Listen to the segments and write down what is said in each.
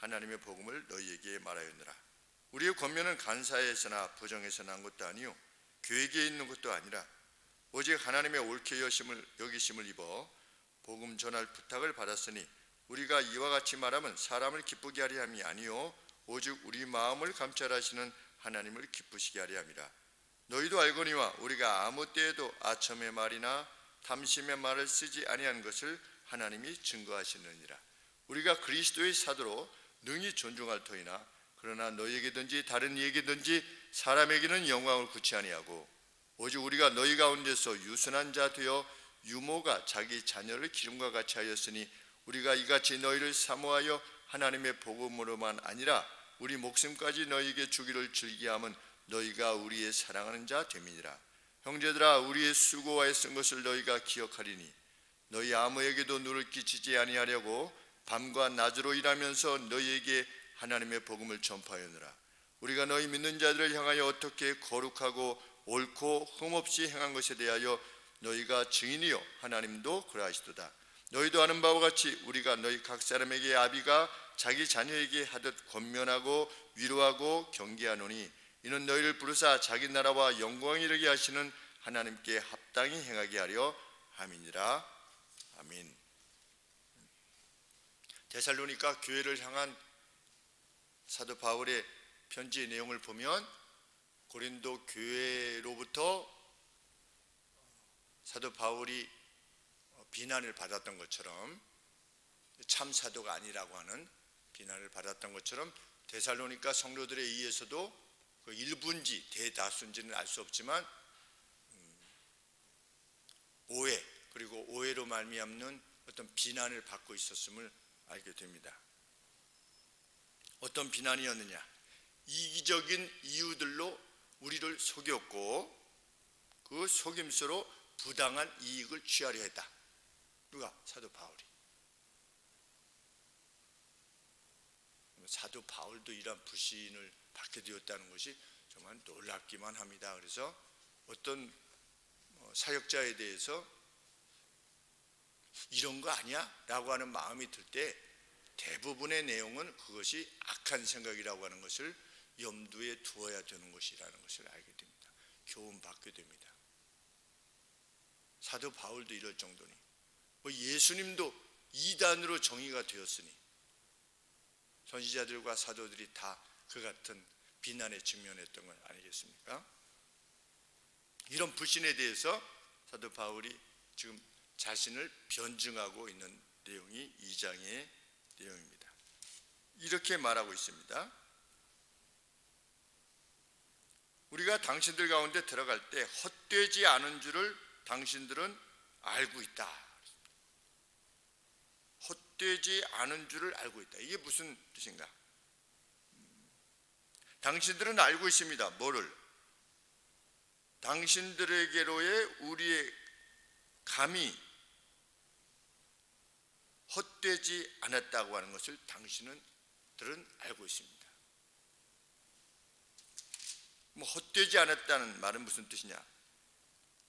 하나님의 복음을 너희에게 말하였느라. 우리의 권면은 간사에서나 부정에서 난 것도 아니요 교회에 있는 것도 아니라 오직 하나님의 옳게 여기심을 입어 복음 전할 부탁을 받았으니 우리가 이와 같이 말하면 사람을 기쁘게 하려 함이 아니요 오직 우리 마음을 감찰하시는 하나님을 기쁘시게 하려 함이라. 너희도 알거니와 우리가 아무 때에도 아첨의 말이나 탐심의 말을 쓰지 아니한 것을 하나님이 증거하시느니라. 우리가 그리스도의 사도로 능히 존중할 터이나 그러나 너희에게든지 다른 이에게든지 사람에게는 영광을 구치 아니하고 오직 우리가 너희 가운데서 유순한 자 되어 유모가 자기 자녀를 기름과 같이 하였으니 우리가 이같이 너희를 사모하여 하나님의 복음으로만 아니라 우리 목숨까지 너희에게 주기를 즐기함은 너희가 우리의 사랑하는 자 됨이니라. 형제들아, 우리의 수고와 애쓴 것을 너희가 기억하리니 너희 아무에게도 누를 끼치지 아니하려고 밤과 낮으로 일하면서 너희에게 하나님의 복음을 전파하였느라. 우리가 너희 믿는 자들을 향하여 어떻게 거룩하고 옳고 흠없이 행한 것에 대하여 너희가 증인이요 하나님도 그러하시도다. 너희도 아는 바와 같이 우리가 너희 각 사람에게 아비가 자기 자녀에게 하듯 권면하고 위로하고 경계하노니 이는 너희를 부르사 자기 나라와 영광 이르게 하시는 하나님께 합당히 행하게 하려 함이니라. 아멘. 데살로니가 교회를 향한 사도 바울의 편지의 내용을 보면 고린도 교회로부터 사도 바울이 비난을 받았던 것처럼 참 사도가 아니라고 하는 비난을 받았던 것처럼 데살로니가 성도들에 의해서도 그 일부인지 대다수인지는 알 수 없지만 오해 그리고 오해로 말미암는 어떤 비난을 받고 있었음을 알게 됩니다. 어떤 비난이었느냐? 이기적인 이유들로 우리를 속였고 그 속임수로 부당한 이익을 취하려 했다. 누가? 사도 바울이. 사도 바울도 이러한 불신을 받게 되었다는 것이 정말 놀랍기만 합니다. 그래서 어떤 사역자에 대해서 이런 거 아니야? 라고 하는 마음이 들 때 대부분의 내용은 그것이 악한 생각이라고 하는 것을 염두에 두어야 되는 것이라는 것을 알게 됩니다. 교훈받게 됩니다. 사도 바울도 이럴 정도니 예수님도 이단으로 정의가 되었으니 선지자들과 사도들이 다 그 같은 비난에 직면했던 건 아니겠습니까? 이런 불신에 대해서 사도 바울이 지금 자신을 변증하고 있는 내용이 2장의 내용입니다. 이렇게 말하고 있습니다. 우리가 당신들 가운데 들어갈 때 헛되지 않은 줄을 당신들은 알고 있다. 헛되지 않은 줄을 알고 있다. 이게 무슨 뜻인가? 당신들은 알고 있습니다. 뭐를? 당신들에게로의 우리의 감이 헛되지 않았다고 하는 것을 당신들은 알고 있습니다. 헛되지 않았다는 말은 무슨 뜻이냐?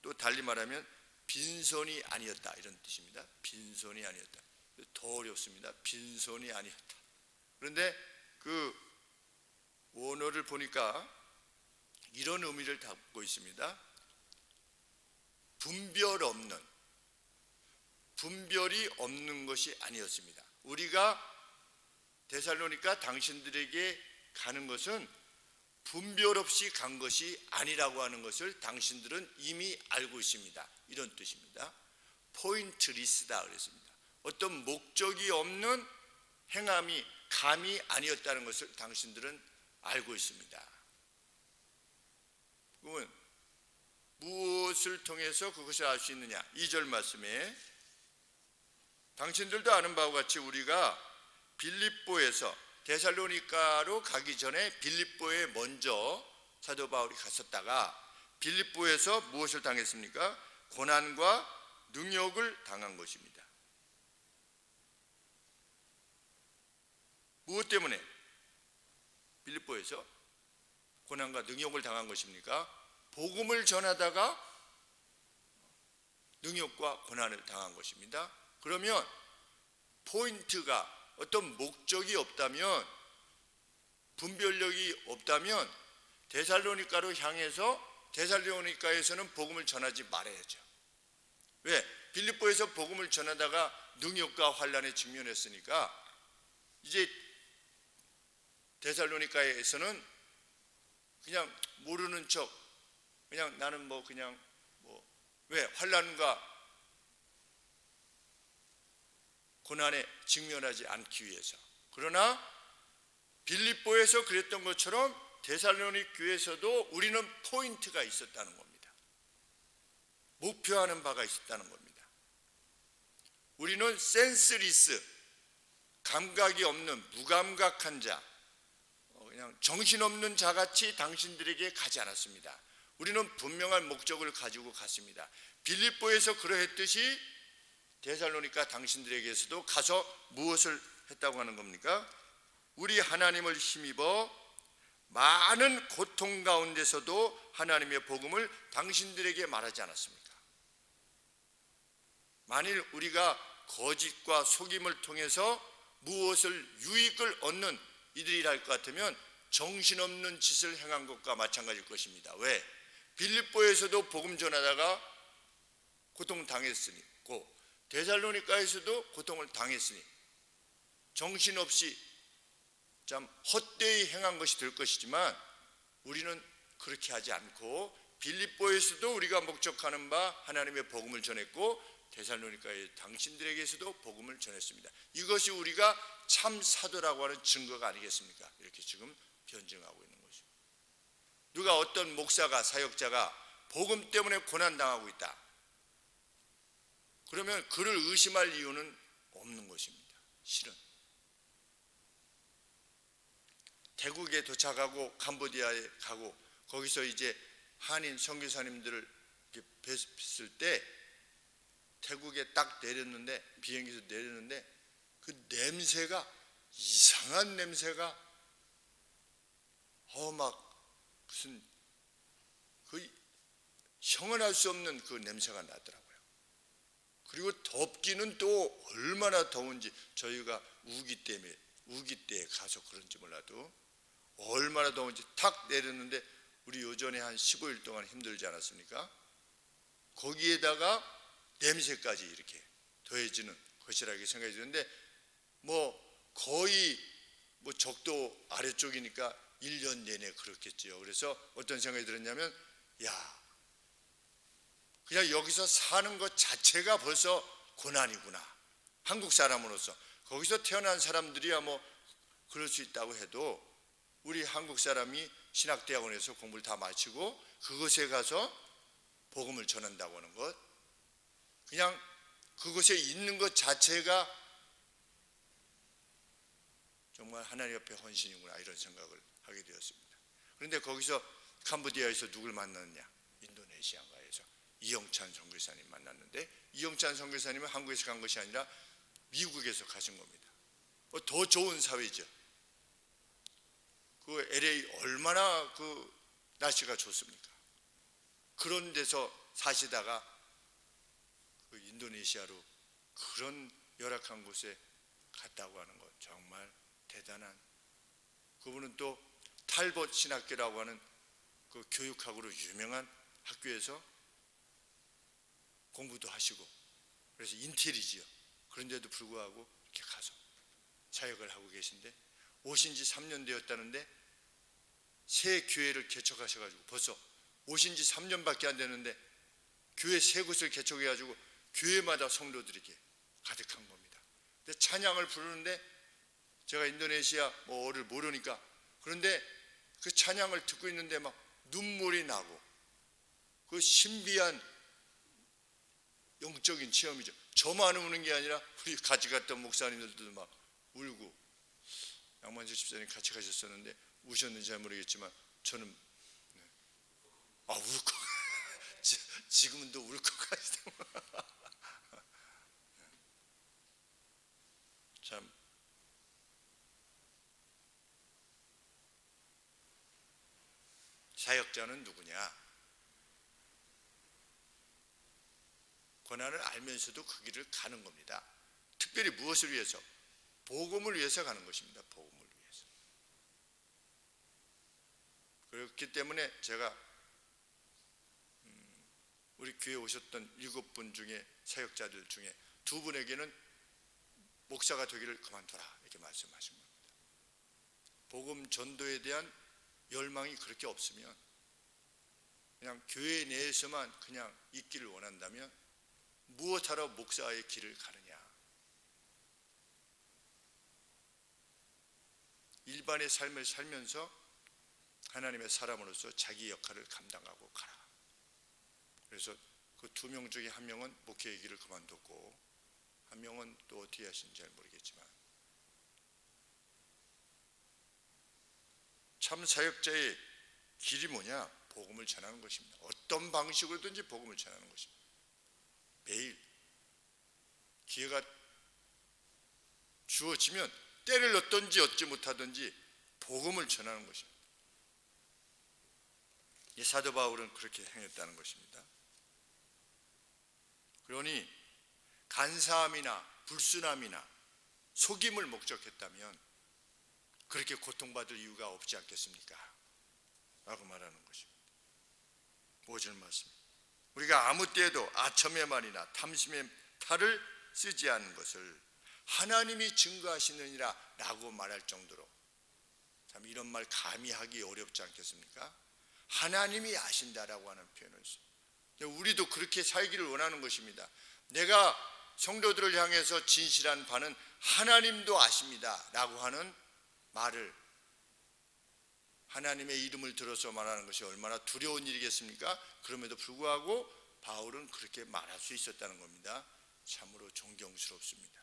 또 달리 말하면 빈손이 아니었다 이런 뜻입니다. 빈손이 아니었다. 더 어렵습니다. 빈손이 아니었다. 그런데 그 원어를 보니까 이런 의미를 담고 있습니다. 분별이 없는 것이 아니었습니다. 우리가 데살로니가 당신들에게 가는 것은 분별 없이 간 것이 아니라고 하는 것을 당신들은 이미 알고 있습니다. 이런 뜻입니다. 포인트리스다 그랬습니다. 어떤 목적이 없는 행함이 감이 아니었다는 것을 당신들은 알고 있습니다. 그러면 무엇을 통해서 그것을 알 수 있느냐? 2절 말씀에 당신들도 아는 바와 같이 우리가 빌립보에서 데살로니가로 가기 전에 빌립보에 먼저 사도 바울이 갔었다가 빌립보에서 무엇을 당했습니까? 고난과 능욕을 당한 것입니다. 무엇 때문에 빌립보에서 고난과 능욕을 당한 것입니까? 복음을 전하다가 능욕과 고난을 당한 것입니다. 그러면 포인트가 어떤 목적이 없다면, 분별력이 없다면 데살로니가로 향해서 데살로니가에서는 복음을 전하지 말아야죠. 왜? 빌립보에서 복음을 전하다가 능욕과 환난에 직면했으니까 이제 데살로니가에서는 그냥 모르는 척, 그냥 나는 왜? 환난과 고난에 직면하지 않기 위해서. 그러나 빌립보에서 그랬던 것처럼 데살로니가 교회에서도 우리는 포인트가 있었다는 겁니다. 목표하는 바가 있었다는 겁니다. 우리는 센스리스, 감각이 없는 무감각한 자, 그냥 정신없는 자같이 당신들에게 가지 않았습니다. 우리는 분명한 목적을 가지고 갔습니다. 빌립보에서 그러했듯이 데살로니가 당신들에게서도 가서 무엇을 했다고 하는 겁니까? 우리 하나님을 힘입어 많은 고통 가운데서도 하나님의 복음을 당신들에게 말하지 않았습니까? 만일 우리가 거짓과 속임을 통해서 무엇을 유익을 얻는 이들이라 할 것 같으면 정신없는 짓을 행한 것과 마찬가지일 것입니다. 왜? 빌립보에서도 복음 전하다가 고통당했으니, 데살로니가에서도 고통을 당했으니 정신없이 참 헛되이 행한 것이 될 것이지만 우리는 그렇게 하지 않고 빌립보에서도 우리가 목적하는 바 하나님의 복음을 전했고 데살로니가의 당신들에게서도 복음을 전했습니다. 이것이 우리가 참 사도라고 하는 증거가 아니겠습니까? 이렇게 지금 변증하고 있는 것이죠. 누가 어떤 목사가, 사역자가 복음 때문에 고난당하고 있다, 그러면 그를 의심할 이유는 없는 것입니다. 실은 태국에 도착하고 캄보디아에 가고 거기서 이제 한인 선교사님들을 뵀을 때 태국에 딱 내렸는데, 비행기에서 내렸는데 그 냄새가, 이상한 냄새가 막 무슨 형언할 수 없는 그 냄새가 나더라고요. 그리고 덥기는 또 얼마나 더운지, 저희가 우기 때에 가서 그런지 몰라도 얼마나 더운지 탁 내렸는데 우리 요전에 한 15일 동안 힘들지 않았습니까? 거기에다가 냄새까지 이렇게 더해지는 것이라고 생각이 드는데 거의 적도 아래쪽이니까 1년 내내 그렇겠지요. 그래서 어떤 생각이 들었냐면, 그냥 여기서 사는 것 자체가 벌써 고난이구나. 한국 사람으로서 거기서 태어난 사람들이야 그럴 수 있다고 해도 우리 한국 사람이 신학대학원에서 공부를 다 마치고 그곳에 가서 복음을 전한다고 하는 것, 그냥 그곳에 있는 것 자체가 정말 하나님 옆에 헌신이구나, 이런 생각을 하게 되었습니다. 그런데 거기서 캄보디아에서 누굴 만났냐? 인도네시아가에서 이영찬 선교사님 만났는데, 이영찬 선교사님은 한국에서 간 것이 아니라 미국에서 가신 겁니다. 더 좋은 사회죠. 그 LA 얼마나 그 날씨가 좋습니까? 그런 데서 사시다가 그 인도네시아로 그런 열악한 곳에 갔다고 하는 것, 정말 대단한. 그분은 또 탈벗 신학교라고 하는 그 교육학으로 유명한 학교에서 공부도 하시고, 그래서 인텔이지요. 그런데도 불구하고 이렇게 가서 사역을 하고 계신데, 오신 지 3년 되었다는데 새 교회를 개척하셔가지고, 벌써 오신 지 3년밖에 안 되는데 교회 세 곳을 개척해가지고 교회마다 성도들이 이렇게 가득한 겁니다. 근데 찬양을 부르는데, 제가 인도네시아어를 모르니까, 그런데 그 찬양을 듣고 있는데 막 눈물이 나고, 그 신비한 영적인 체험이죠. 저만 우는 게 아니라 우리 같이 갔던 목사님들도 막 울고, 양만주 집사님 같이 가셨었는데 우셨는지 잘 모르겠지만 저는 울컥 지금은 또 울컥하시다. 참 사역자는 누구냐? 고난을 알면서도 그 길을 가는 겁니다. 특별히 무엇을 위해서? 복음을 위해서 가는 것입니다. 복음을 위해서. 그렇기 때문에 제가 우리 교회에 오셨던 7분 중에 사역자들 중에 2분에게는 목사가 되기를 그만둬라 이렇게 말씀하신 겁니다. 복음 전도에 대한 열망이 그렇게 없으면 그냥 교회 내에서만 그냥 있기를 원한다면 무엇하러 목사의 길을 가느냐. 일반의 삶을 살면서 하나님의 사람으로서 자기 역할을 감당하고 가라. 그래서 그 2명 중에 1명은 목회의 길을 그만뒀고 1명은 또 어떻게 하신지 잘 모르겠지만 참 사역자의 길이 뭐냐? 복음을 전하는 것입니다. 어떤 방식으로든지 복음을 전하는 것입니다. 매일 기회가 주어지면 때를 얻든지 얻지 못하든지 복음을 전하는 것입니다. 이 사도 바울은 그렇게 행했다는 것입니다. 그러니 간사함이나 불순함이나 속임을 목적했다면 그렇게 고통받을 이유가 없지 않겠습니까? 라고 말하는 것입니다. 5절 말씀. 우리가 아무 때에도 아첨의 말이나 탐심의 탈을 쓰지 않은 것을 하나님이 증거하시느니라 라고 말할 정도로, 참 이런 말 감히 하기 어렵지 않겠습니까? 하나님이 아신다라고 하는 표현을 써요. 우리도 그렇게 살기를 원하는 것입니다. 내가 성도들을 향해서 진실한 바는 하나님도 아십니다 라고 하는 말을, 하나님의 이름을 들어서 말하는 것이 얼마나 두려운 일이겠습니까? 그럼에도 불구하고 바울은 그렇게 말할 수 있었다는 겁니다. 참으로 존경스럽습니다.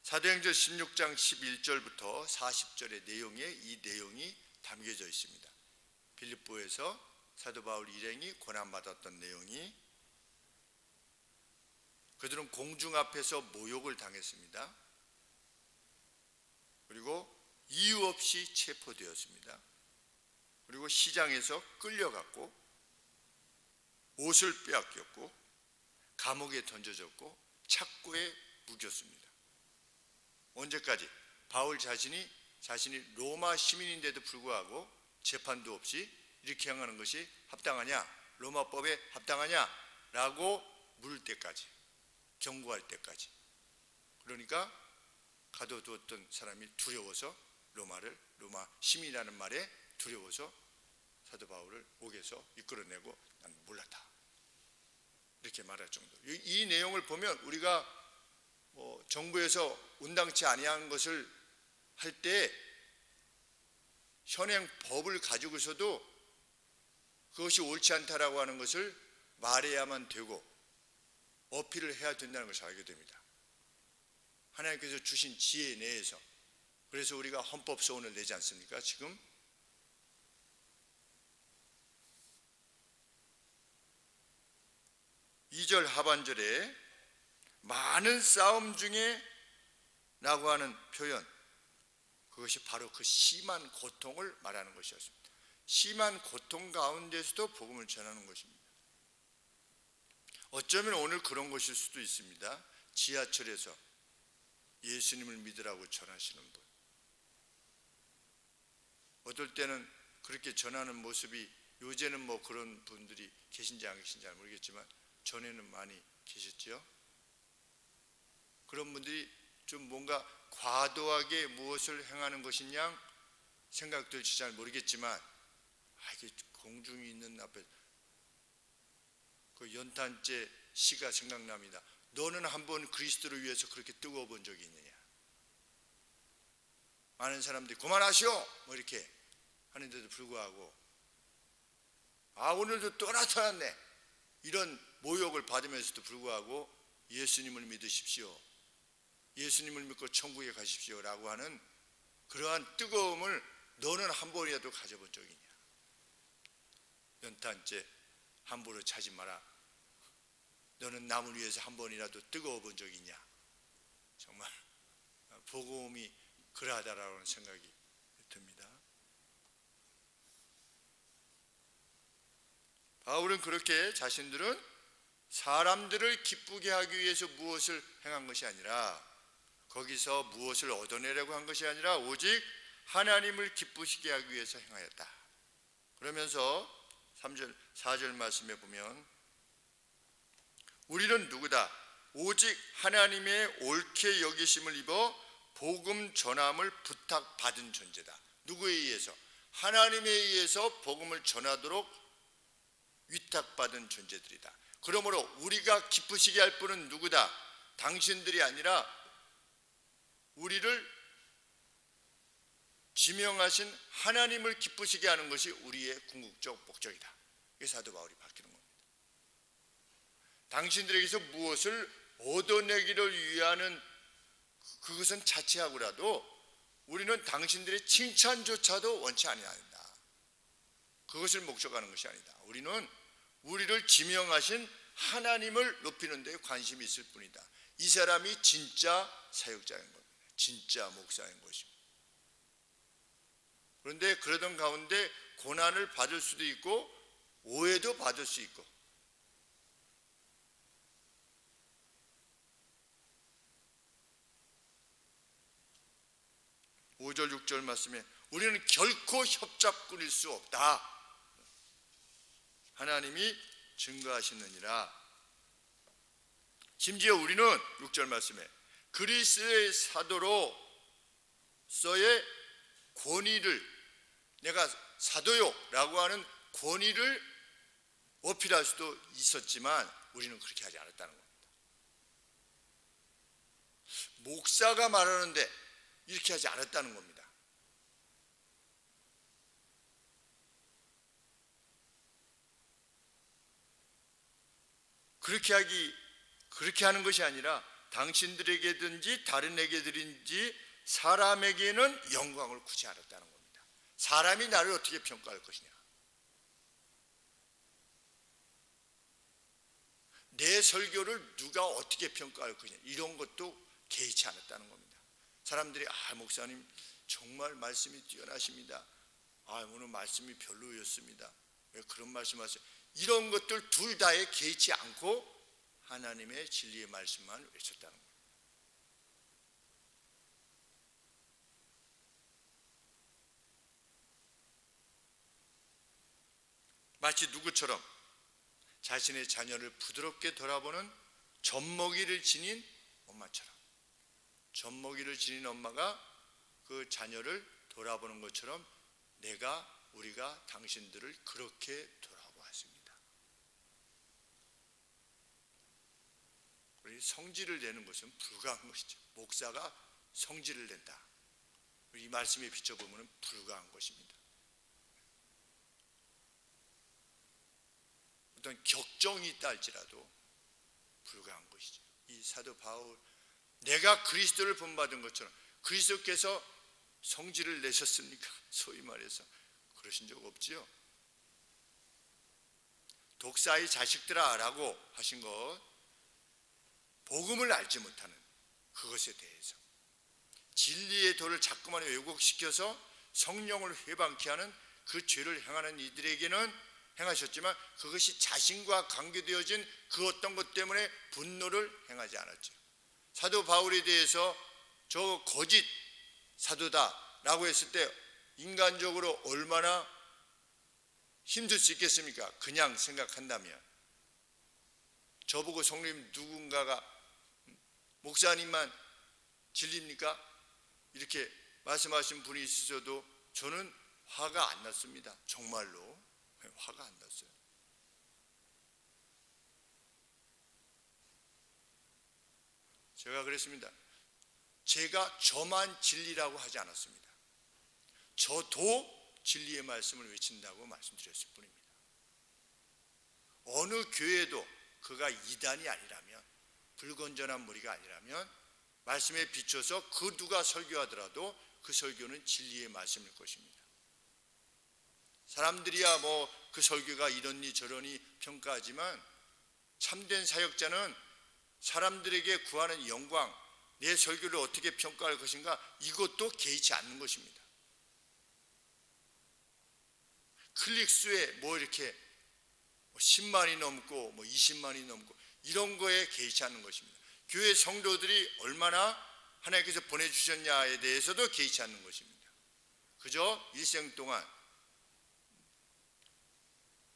사도행전 16장 11절부터 40절의 내용에 이 내용이 담겨져 있습니다. 빌립보에서 사도 바울 일행이 고난받았던 내용이, 그들은 공중 앞에서 모욕을 당했습니다. 그리고 이유 없이 체포되었습니다. 그리고 시장에서 끌려갔고 옷을 빼앗겼고 감옥에 던져졌고 착고에 묵였습니다. 언제까지? 바울 자신이 로마 시민인데도 불구하고 재판도 없이 이렇게 행하는 것이 합당하냐, 로마법에 합당하냐 라고 물을 때까지, 경고할 때까지. 그러니까 가둬두었던 사람이 두려워서 로마 시민이라는 말에 두려워서 사도 바울을 옥에서 이끌어내고 난 몰랐다 이렇게 말할 정도. 이 내용을 보면 우리가 정부에서 온당치 아니한 것을 할 때 현행 법을 가지고서도 그것이 옳지 않다라고 하는 것을 말해야만 되고 어필을 해야 된다는 것을 알게 됩니다. 하나님께서 주신 지혜 내에서. 그래서 우리가 헌법소원을 내지 않습니까? 지금 2절 하반절에 많은 싸움 중에 라고 하는 표현, 그것이 바로 그 심한 고통을 말하는 것이었습니다. 심한 고통 가운데서도 복음을 전하는 것입니다. 어쩌면 오늘 그런 것일 수도 있습니다. 지하철에서 예수님을 믿으라고 전하시는 분, 어떨 때는 그렇게 전하는 모습이, 요새는 뭐 그런 분들이 계신지 안 계신지 잘 모르겠지만 전에는 많이 계셨지요. 그런 분들이 좀 뭔가 과도하게 무엇을 행하는 것이냐 생각될지 잘 모르겠지만, 이게 공중에 있는 앞에 그 연탄재 시가 생각납니다. 너는 한번 그리스도를 위해서 그렇게 뜨거워 본 적이 있느냐? 많은 사람들이 그만하시오 뭐 이렇게 하는데도 불구하고 오늘도 또 나타났네 이런 모욕을 받으면서도 불구하고 예수님을 믿으십시오, 예수님을 믿고 천국에 가십시오 라고 하는 그러한 뜨거움을 너는 한 번이라도 가져본 적이 있냐? 연탄재 함부로 차지 마라. 너는 남을 위해서 한 번이라도 뜨거워 본 적이 있냐? 정말 복음이 그러하다라는 생각이 듭니다. 바울은 그렇게 자신들은 사람들을 기쁘게 하기 위해서 무엇을 행한 것이 아니라, 거기서 무엇을 얻어내려고 한 것이 아니라 오직 하나님을 기쁘시게 하기 위해서 행하였다. 그러면서 3절 4절 말씀에 보면 우리는 누구다? 오직 하나님의 옳게 여기심을 입어 복음 전함을 부탁받은 존재다. 누구에 의해서? 하나님에 의해서 복음을 전하도록 위탁받은 존재들이다. 그러므로 우리가 기쁘시게 할 분은 누구다? 당신들이 아니라 우리를 지명하신 하나님을 기쁘시게 하는 것이 우리의 궁극적 목적이다. 이게 사도 바울이 밝히는 겁니다. 당신들에게서 무엇을 얻어내기를 위하는 그것은 자체하고라도 우리는 당신들의 칭찬조차도 원치 아니한다. 그것을 목적하는 것이 아니다. 우리는 우리를 지명하신 하나님을 높이는 데 관심이 있을 뿐이다. 이 사람이 진짜 사역자인 겁니다. 진짜 목사인 것입니다. 그런데 그러던 가운데 고난을 받을 수도 있고 오해도 받을 수 있고, (5절) (6절) 말씀에 우리는 결코 협잡꾼일 수 없다. 하나님이 증거하시느니라. 심지어 우리는 (6절) 말씀에 그리스도의 사도로서의 권위를, 내가 사도요 라고 하는 권위를 어필할 수도 있었지만 우리는 그렇게 하지 않았다는 겁니다. 목사가 말하는데 이렇게 하지 않았다는 겁니다. 그렇게 하는 것이 아니라 당신들에게든지 다른 에게든지 사람에게는 영광을 구지 않았다는 겁니다. 사람이 나를 어떻게 평가할 것이냐, 내 설교를 누가 어떻게 평가할 것이냐, 이런 것도 개의치 않았다는 겁니다. 사람들이 목사님 정말 말씀이 뛰어나십니다. 오늘 말씀이 별로였습니다. 왜 그런 말씀하세요? 이런 것들 둘 다에 개의치 않고 하나님의 진리의 말씀만 외쳤다는 거예요. 마치 누구처럼? 자신의 자녀를 부드럽게 돌아보는 젖먹이를 지닌 엄마처럼. 젖먹이를 지닌 엄마가 그 자녀를 돌아보는 것처럼 우리가 당신들을 그렇게 돌아보았습니다. 우리 성질을 내는 것은 불가한 것이죠. 목사가 성질을 낸다, 이 말씀에 비춰보면 불가한 것입니다. 어떤 격정이 있다 할지라도 불가한 것이죠. 이 사도 바울, 내가 그리스도를 본받은 것처럼 그리스도께서 성질을 내셨습니까? 소위 말해서 그러신 적 없지요. 독사의 자식들아 라고 하신 것, 복음을 알지 못하는 그것에 대해서 진리의 도를 자꾸만 왜곡시켜서 성령을 회방케 하는 그 죄를 행하는 이들에게는 행하셨지만 그것이 자신과 관계되어진 그 어떤 것 때문에 분노를 행하지 않았죠. 사도 바울에 대해서 저 거짓 사도다 라고 했을 때 인간적으로 얼마나 힘들 수 있겠습니까? 그냥 생각한다면. 저보고 성님 누군가가 목사님만 진리입니까? 이렇게 말씀하신 분이 있으셔도 저는 화가 안 났습니다. 정말로 화가 안 났어요. 제가 그랬습니다. 제가 저만 진리라고 하지 않았습니다. 저도 진리의 말씀을 외친다고 말씀드렸을 뿐입니다. 어느 교회도 그가 이단이 아니라면, 불건전한 무리가 아니라면 말씀에 비춰서 그 누가 설교하더라도 그 설교는 진리의 말씀일 것입니다. 사람들이야 그 설교가 이러니 저러니 평가하지만 참된 사역자는 사람들에게 구하는 영광, 내 설교를 어떻게 평가할 것인가, 이것도 개의치 않는 것입니다. 클릭수에 이렇게 10만이 넘고 20만이 넘고 이런 거에 개의치 않는 것입니다. 교회 성도들이 얼마나 하나님께서 보내주셨냐에 대해서도 개의치 않는 것입니다. 그저 일생 동안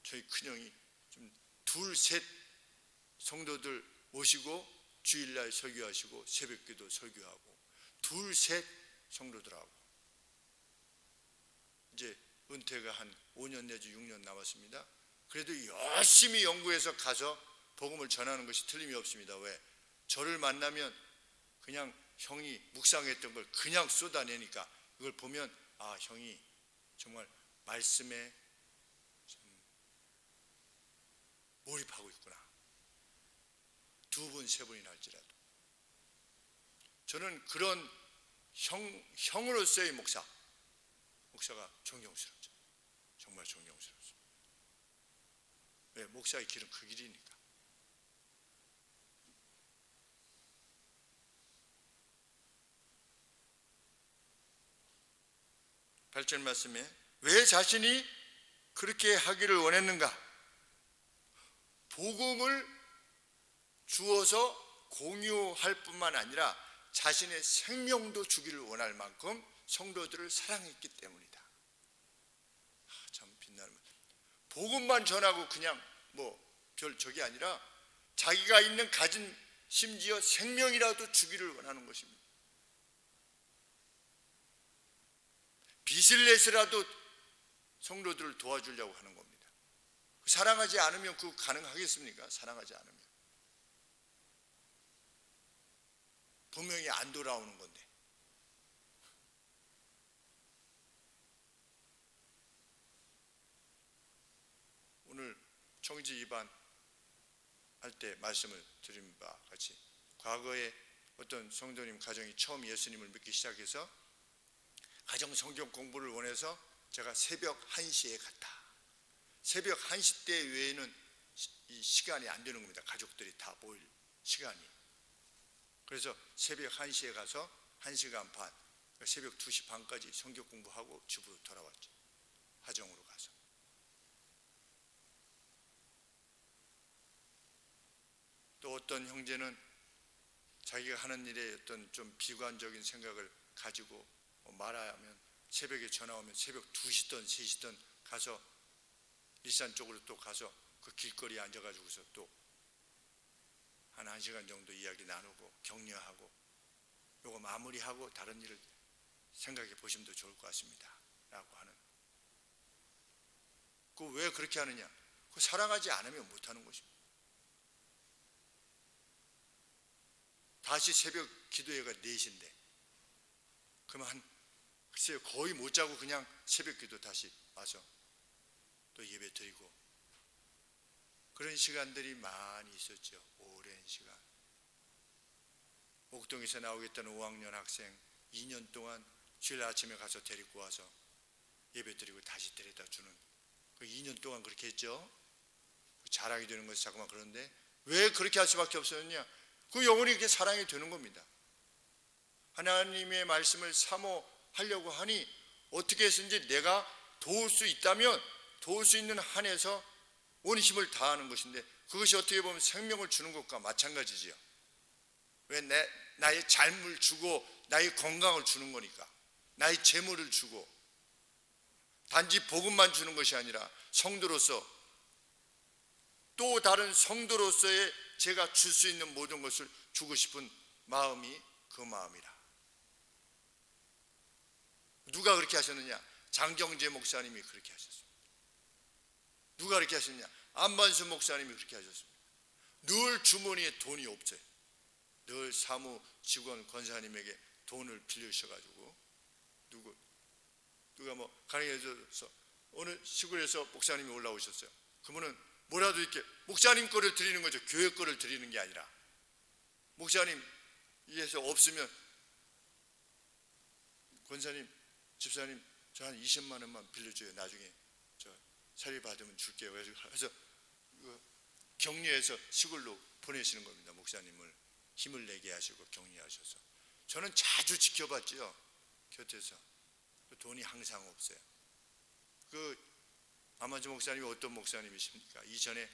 저희 큰형이 좀 둘, 셋 성도들 모시고 주일날 설교하시고 새벽기도 설교하고 둘, 셋 성도들하고 이제 은퇴가 한 5년 내지 6년 남았습니다. 그래도 열심히 연구해서 가서 복음을 전하는 것이 틀림이 없습니다. 왜? 저를 만나면 그냥 형이 묵상했던 걸 그냥 쏟아내니까 이걸 보면 아, 형이 정말 말씀에 몰입하고 있구나. 두 분, 세 분이나 할지라도 저는 그런 형으로서의 목사가 존경스럽죠. 정말 존경스럽습니다. 왜? 목사의 길은 그 길이니까. 8절 말씀에 왜 자신이 그렇게 하기를 원했는가? 복음을 주어서 공유할 뿐만 아니라 자신의 생명도 주기를 원할 만큼 성도들을 사랑했기 때문이다. 참 빛나는 것. 복음만 전하고 그냥 별 적이 아니라 자기가 가진 심지어 생명이라도 주기를 원하는 것입니다. 빚을 내서라도 성도들을 도와주려고 하는 겁니다. 사랑하지 않으면 그거 가능하겠습니까? 사랑하지 않으면 분명히 안 돌아오는 건데. 오늘 청지 입안 할 때 말씀을 드린 바 같이 과거에 어떤 성도님 가정이 처음 예수님을 믿기 시작해서 가정 성경 공부를 원해서 제가 새벽 1시에 갔다. 새벽 1시 때 외에는 이 시간이 안 되는 겁니다. 가족들이 다 모일 시간이. 그래서 새벽 1시에 가서 1시간 반, 새벽 2시 반까지 성경 공부하고 집으로 돌아왔죠. 하정으로 가서. 또 어떤 형제는 자기가 하는 일에 어떤 좀 비관적인 생각을 가지고 말하면 새벽에 전화 오면 새벽 2시든 3시든 가서 일산 쪽으로 또 가서 그 길거리에 앉아가지고서 또 한 1시간 정도 이야기 나누고 격려하고 요거 마무리하고 다른 일을 생각해 보시면 더 좋을 것 같습니다 라고 하는. 그 왜 그렇게 하느냐? 그 사랑하지 않으면 못하는 것입니다. 다시 새벽 기도회가 4시인데 그러면 글쎄요, 거의 못 자고 그냥 새벽 기도 다시 와서 또 예배 드리고 그런 시간들이 많이 있었죠. 오랜 시간. 목동에서 나오겠다는 5학년 학생 2년 동안 주일 아침에 가서 데리고 와서 예배 드리고 다시 데려다 주는 그 2년 동안 그렇게 했죠. 자랑이 되는 것이 자꾸만. 그런데 왜 그렇게 할 수밖에 없었느냐? 그 영혼이 그렇게 사랑이 되는 겁니다. 하나님의 말씀을 사모하려고 하니 어떻게 해서든지 내가 도울 수 있다면 도울 수 있는 한에서 온 힘을 다하는 것인데 그것이 어떻게 보면 생명을 주는 것과 마찬가지지요. 왜 나의 삶을 주고 나의 건강을 주는 거니까. 나의 재물을 주고 단지 복음만 주는 것이 아니라 성도로서 또 다른 성도로서의 제가 줄 수 있는 모든 것을 주고 싶은 마음이 그 마음이라. 누가 그렇게 하셨느냐? 장경재 목사님이 그렇게 하셨습니다. 누가 그렇게 하셨냐? 안반수 목사님이 그렇게 하셨습니다. 늘 주머니에 돈이 없어요. 늘 사무 직원 권사님에게 돈을 빌려주셔가지고 누가 가능해져서 어느 시골에서 목사님이 올라오셨어요. 그러면은 뭐라도 이렇게 목사님 거를 드리는 거죠. 교회 거를 드리는 게 아니라 목사님 이에서 없으면 권사님, 집사님 저 한 20만 원만 빌려줘요. 나중에 저 사리 받으면 줄게요. 그래서 격려해서 시골로 보내시는 겁니다. 목사님을 힘을 내게 하시고 격려하셔서. 저는 자주 지켜봤죠. 곁에서. 돈이 항상 없어요. 그 아마주 목사님이 어떤 목사님이십니까? 이전에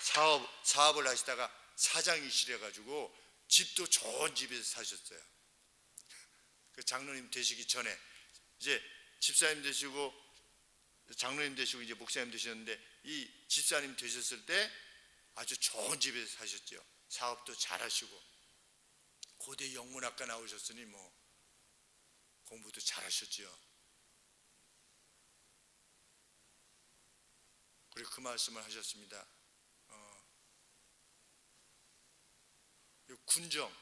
사업을 하시다가 사장이시래 가지고 집도 좋은 집에서 사셨어요. 그 장로님 되시기 전에 이제 집사님 되시고 장로님 되시고 이제 목사님 되셨는데, 이 집사님 되셨을 때 아주 좋은 집에서 사셨죠. 사업도 잘하시고 고대 영문학과 나오셨으니 뭐 공부도 잘하셨죠. 그리고 그 말씀을 하셨습니다. 군정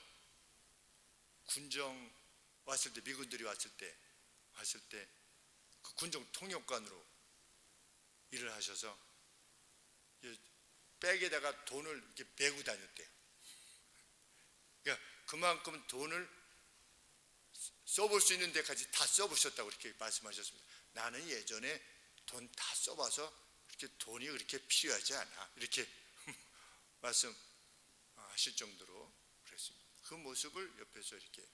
왔을 때, 미군들이 왔을 때 그 군정 통역관으로 일을 하셔서 백에다가 돈을 이렇게 메고 다녔대요. 그러니까 그만큼 돈을 써볼 수 있는 데까지 다 써보셨다고 이렇게 말씀하셨습니다. 나는 예전에 돈 다 써봐서 그렇게 돈이 그렇게 필요하지 않아, 이렇게 말씀하실 정도로 그랬습니다. 그 모습을 옆에서 이렇게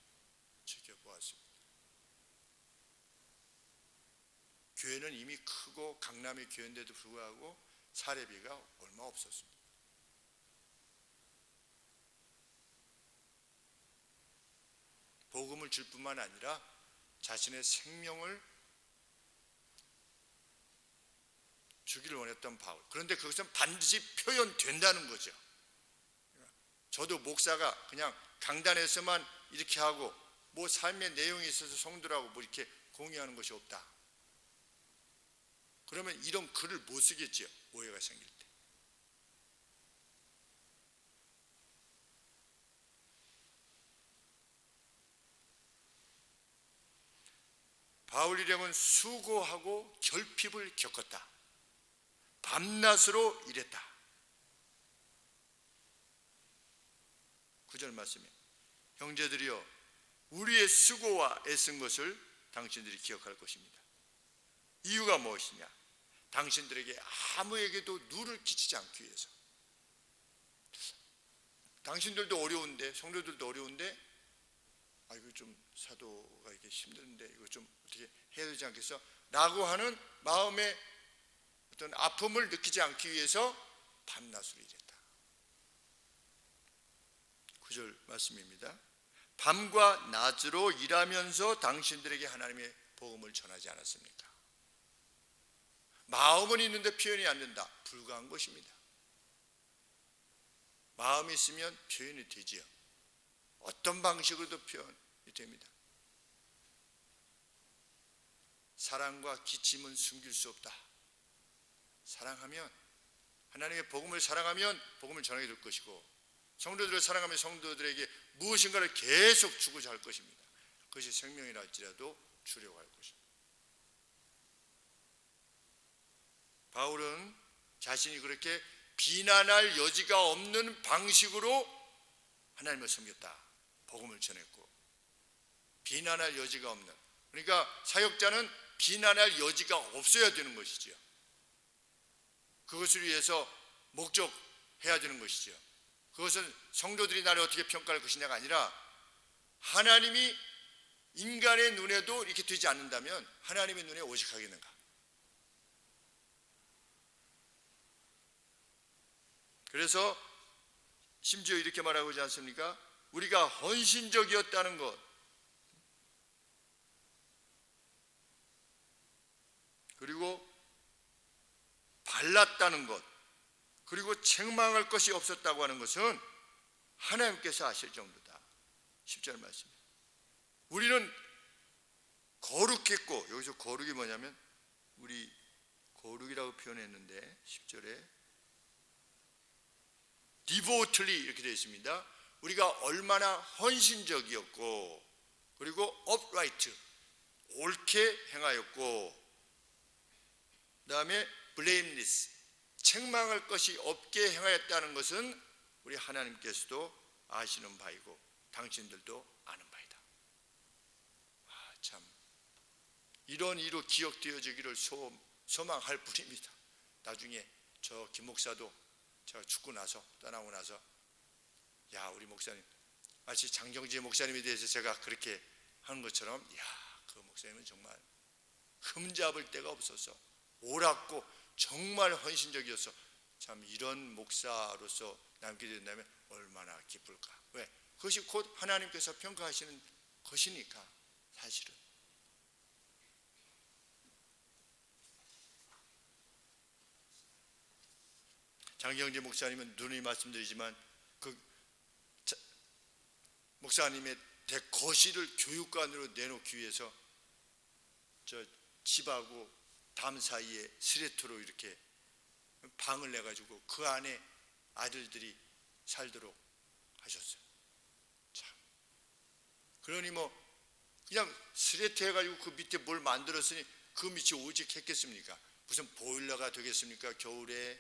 지켜보았습니다. 교회는 이미 크고 강남의 교회인데도 불구하고 사례비가 얼마 없었습니다. 복음을 줄 뿐만 아니라 자신의 생명을 주기를 원했던 바울. 그런데 그것은 반드시 표현된다는 거죠. 저도 목사가 그냥 강단에서만 이렇게 하고 뭐 삶의 내용이 있어서 성도라고 뭐 이렇게 공유하는 것이 없다. 그러면 이런 글을 못 쓰겠지요, 오해가 생길 때. 바울 일행은 수고하고 결핍을 겪었다. 밤낮으로 일했다. 9절 말씀에 형제들이여, 우리의 수고와 애쓴 것을 당신들이 기억할 것입니다. 이유가 무엇이냐? 당신들에게 아무에게도 누를 끼치지 않기 위해서. 당신들도 어려운데, 성도들도 어려운데, 이거 좀 사도가 이게 힘든데 이거 좀 어떻게 해야 되지 않겠어? 라고 하는 마음의 어떤 아픔을 느끼지 않기 위해서 밤낮으로 일했다. 9절 말씀입니다. 밤과 낮으로 일하면서 당신들에게 하나님의 복음을 전하지 않았습니까? 마음은 있는데 표현이 안 된다. 불가한 것입니다. 마음이 있으면 표현이 되지요. 어떤 방식으로도 표현이 됩니다. 사랑과 기침은 숨길 수 없다. 사랑하면, 하나님의 복음을 사랑하면 복음을 전하게 될 것이고, 성도들을 사랑하면 성도들에게 무엇인가를 계속 주고자 할 것입니다. 그것이 생명이라 할지라도 주려고 할 것입니다. 바울은 자신이 그렇게 비난할 여지가 없는 방식으로 하나님을 섬겼다. 복음을 전했고, 비난할 여지가 없는, 그러니까 사역자는 비난할 여지가 없어야 되는 것이지요. 그것을 위해서 목적해야 되는 것이지요. 그것은 성도들이 나를 어떻게 평가할 것이냐가 아니라, 하나님이 인간의 눈에도 이렇게 되지 않는다면 하나님의 눈에 오직하겠는가? 그래서 심지어 이렇게 말하고 있지 않습니까? 우리가 헌신적이었다는 것, 그리고 발랐다는 것, 그리고 책망할 것이 없었다고 하는 것은 하나님께서 아실 정도다. 10절 말씀. 우리는 거룩했고, 여기서 거룩이 뭐냐면, 우리 거룩이라고 표현했는데 10절에 devotedly 이렇게 되어 있습니다. 우리가 얼마나 헌신적이었고, 그리고 upright 옳게 행하였고, 그 다음에 blameless 책망할 것이 없게 행하였다는 것은 우리 하나님께서도 아시는 바이고 당신들도 아는 바이다. 참 이런 이로 기억되어지기를 소망할 뿐입니다. 나중에 저 김 목사도 제가 죽고 나서, 떠나고 나서, 야, 우리 목사님, 마치 장경재 목사님에 대해서 제가 그렇게 하는 것처럼, 야, 그 목사님은 정말 흠잡을 데가 없어서 옳았고 정말 헌신적이어서 참 이런 목사로서 남게 된다면 얼마나 기쁠까. 왜? 그것이 곧 하나님께서 평가하시는 것이니까. 사실은 장경재 목사님은 누누이 말씀드리지만 그 목사님의 대거실을 교육관으로 내놓기 위해서 저 집하고 담 사이에 스레터로 이렇게 방을 내가지고 그 안에 아들들이 살도록 하셨어요. 참. 그러니 뭐 그냥 스레터 해가지고 그 밑에 뭘 만들었으니 그 밑이 오직 했겠습니까? 무슨 보일러가 되겠습니까? 겨울에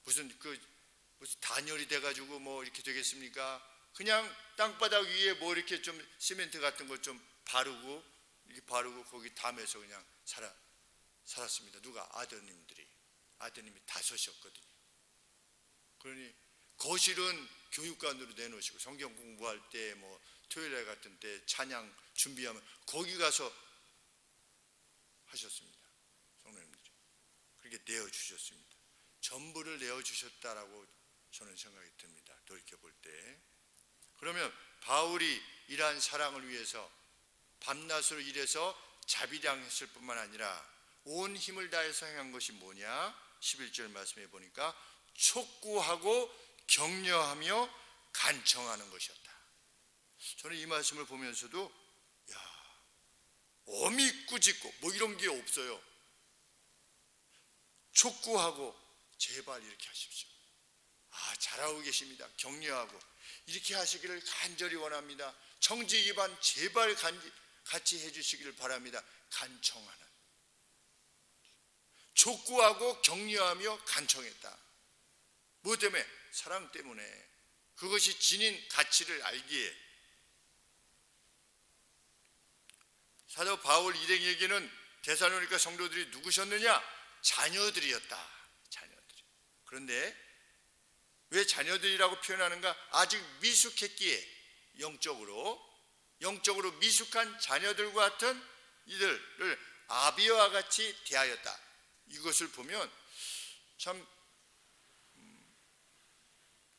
무슨 단열이 돼가지고 뭐 이렇게 되겠습니까? 그냥 땅바닥 위에 뭐 이렇게 좀 시멘트 같은 거 좀 바르고 이렇게 바르고 거기 담에서 그냥 살았습니다. 누가? 아드님이 5이었거든요. 그러니 거실은 교육관으로 내놓으시고 성경 공부할 때 뭐 토요일날 같은 때 찬양 준비하면 거기 가서 하셨습니다. 성도님들이 그렇게 내어주셨습니다. 전부를 내어주셨다라고 저는 생각이 듭니다. 돌이켜볼 때. 그러면 바울이 이러한 사랑을 위해서 밤낮으로 일해서 자비량했을 뿐만 아니라 온 힘을 다해서 행한 것이 뭐냐? 11절 말씀해 보니까 촉구하고 격려하며 간청하는 것이었다. 저는 이 말씀을 보면서도 어미 꾸짖고 뭐 이런 게 없어요. 촉구하고 제발 이렇게 하십시오. 잘하고 계십니다. 격려하고 이렇게 하시기를 간절히 원합니다. 청지 기반 제발 같이 해주시기를 바랍니다. 간청하는, 촉구하고 격려하며 간청했다. 뭐 때문에? 사랑 때문에. 그것이 지닌 가치를 알기에. 사도 바울 일행에게는 데살로니가 성도들이 누구셨느냐? 자녀들이었다. 자녀들. 그런데 왜 자녀들이라고 표현하는가? 아직 미숙했기에 영적으로 미숙한 자녀들과 같은 이들을 아비와 같이 대하였다. 이것을 보면 참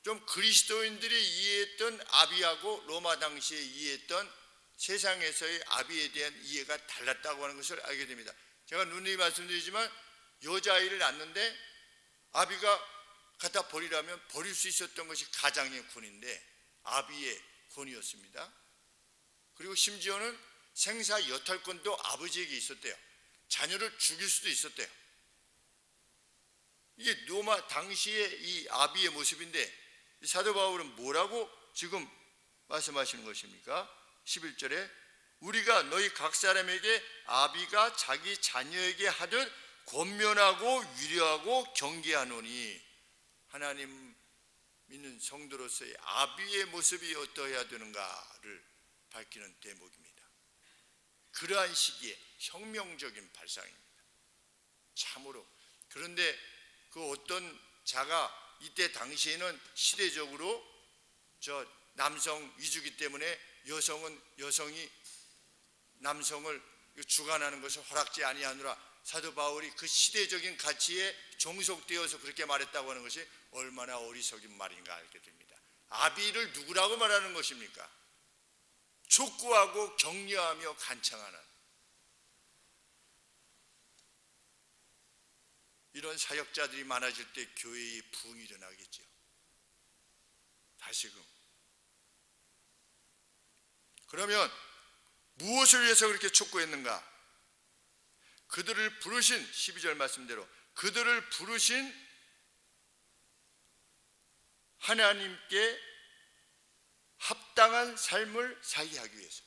좀 그리스도인들이 이해했던 아비하고 로마 당시에 이해했던 세상에서의 아비에 대한 이해가 달랐다고 하는 것을 알게 됩니다. 제가 누누이 말씀드리지만 여자아이를 낳는데 아비가 갖다 버리라면 버릴 수 있었던 것이 가장의 권위인데 아비의 권위였습니다. 그리고 심지어는 생사 여탈권도 아버지에게 있었대요. 자녀를 죽일 수도 있었대요. 이게 로마 당시의 이 아비의 모습인데 사도 바울은 뭐라고 지금 말씀하시는 것입니까? 11절에 우리가 너희 각 사람에게 아비가 자기 자녀에게 하듯 권면하고 위로하고 경계하노니, 하나님 믿는 성도로서의 아비의 모습이 어떠해야 되는가를 밝히는 대목입니다. 그러한 시기에 혁명적인 발상입니다. 참으로. 그런데 그 어떤 자가 이때 당시에는 시대적으로 저 남성 위주기 때문에 여성이 남성을 주관하는 것을 허락지 아니하노라. 사도 바울이 그 시대적인 가치에 종속되어서 그렇게 말했다고 하는 것이 얼마나 어리석은 말인가 알게 됩니다. 아비를 누구라고 말하는 것입니까? 촉구하고 격려하며 간청하는 이런 사역자들이 많아질 때 교회의 부흥이 일어나겠죠. 다시금. 그러면 무엇을 위해서 그렇게 촉구했는가? 그들을 부르신 12절 말씀대로 그들을 부르신 하나님께 합당한 삶을 살게 하기 위해서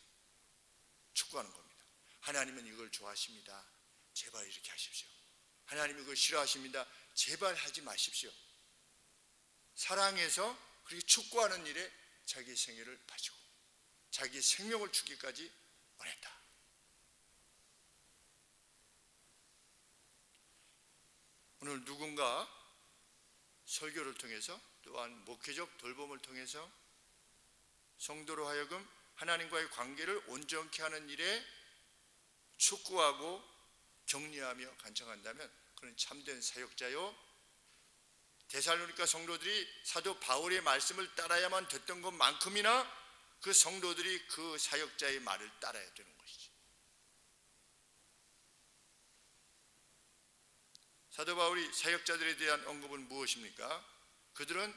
촉구하는 겁니다. 하나님은 이걸 좋아하십니다. 제발 이렇게 하십시오. 하나님이 이걸 싫어하십니다. 제발 하지 마십시오. 사랑해서 그렇게 촉구하는 일에 자기 생애를 바치고 자기 생명을 주기까지 원했다. 오늘 누군가 설교를 통해서 또한 목회적 돌봄을 통해서 성도로 하여금 하나님과의 관계를 온전케 하는 일에 촉구하고 격려하며 간청한다면 그는 참된 사역자요 데살로니가 성도들이 사도 바울의 말씀을 따라야만 됐던 것만큼이나 그 성도들이 그 사역자의 말을 따라야 되는 것이지. 사도 바울이 사역자들에 대한 언급은 무엇입니까? 그들은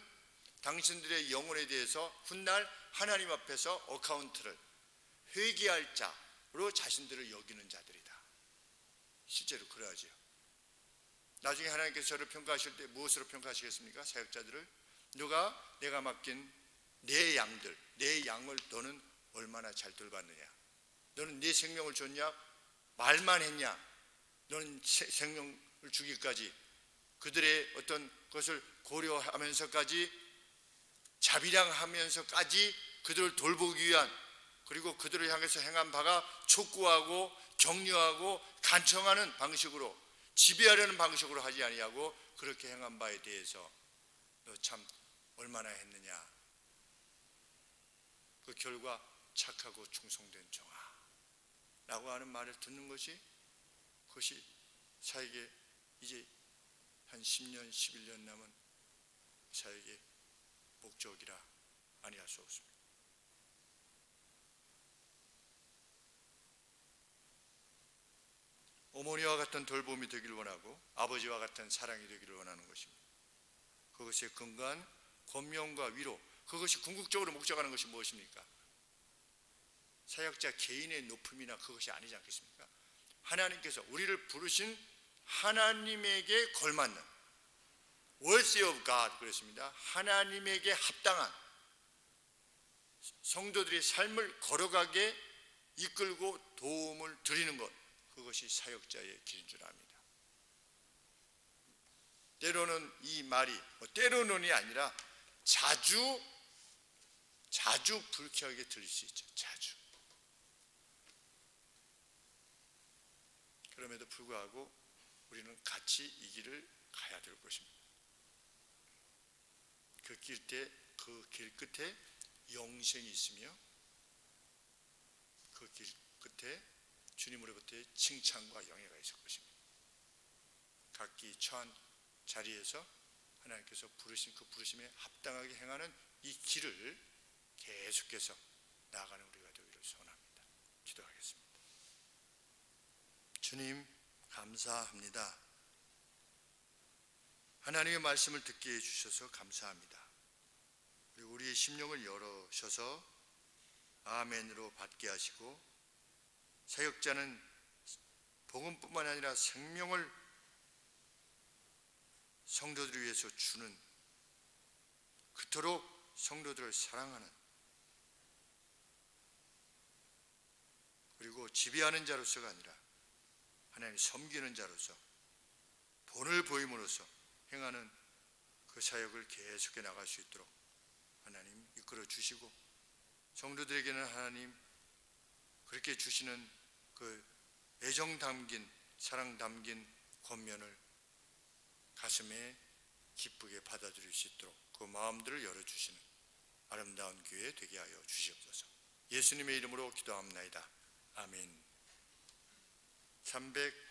당신들의 영혼에 대해서 훗날 하나님 앞에서 어카운트를 회개할 자로 자신들을 여기는 자들이다. 실제로 그러하지요. 나중에 하나님께서 저를 평가하실 때 무엇으로 평가하시겠습니까? 사역자들을 누가 내가 맡긴 내 양들, 내 양을 너는 얼마나 잘 돌봤느냐? 너는 네 생명을 줬냐? 말만 했냐? 너는 생명을 주기까지 그들의 어떤 것을 고려하면서까지 자비량하면서까지 그들을 돌보기 위한, 그리고 그들을 향해서 행한 바가 촉구하고 격려하고 간청하는 방식으로, 지배하려는 방식으로 하지 아니하고 그렇게 행한 바에 대해서 너 참 얼마나 했느냐? 그 결과 착하고 충성된 종아 라고 하는 말을 듣는 것이, 그것이 사역에 이제 한 10년 11년 남은 사역의 목적이라 아니할 수 없습니다. 어머니와 같은 돌봄이 되기를 원하고 아버지와 같은 사랑이 되기를 원하는 것입니다. 그것의 근간 권면과 위로, 그것이 궁극적으로 목적하는 것이 무엇입니까? 사역자 개인의 높음이나 그것이 아니지 않겠습니까? 하나님께서 우리를 부르신 하나님에게 걸맞는 worthy of God 그랬습니다. 하나님에게 합당한 성도들의 삶을 걸어가게 이끌고 도움을 드리는 것, 그것이 사역자의 길인 줄 압니다. 때로는 이 말이 때로는이 아니라 자주 불쾌하게 들릴 수 있죠. 자주. 그럼에도 불구하고 우리는 같이 이 길을 가야 될 것입니다. 그 길 끝에 영생이 있으며 그 길 끝에 주님으로부터의 칭찬과 영예가 있을 것입니다. 각기 처한 자리에서 하나님께서 부르신 그 부르심에 합당하게 행하는 이 길을 계속해서 나아가는 우리가 되기를 소원합니다. 기도하겠습니다. 주님 감사합니다. 하나님의 말씀을 듣게 해주셔서 감사합니다. 그리고 우리의 심령을 열어셔서 아멘으로 받게 하시고, 사역자는 복음뿐만 아니라 생명을 성도들을 위해서 주는, 그토록 성도들을 사랑하는, 그리고 지배하는 자로서가 아니라 하나님 섬기는 자로서 본을 보임으로써 행하는 그 사역을 계속해 나갈 수 있도록 하나님 이끌어 주시고, 성도들에게는 하나님 그렇게 주시는 그 애정 담긴, 사랑 담긴 권면을 가슴에 기쁘게 받아들일 수 있도록 그 마음들을 열어주시는 아름다운 교회 되게 하여 주시옵소서. 예수님의 이름으로 기도합나이다. 아멘. 300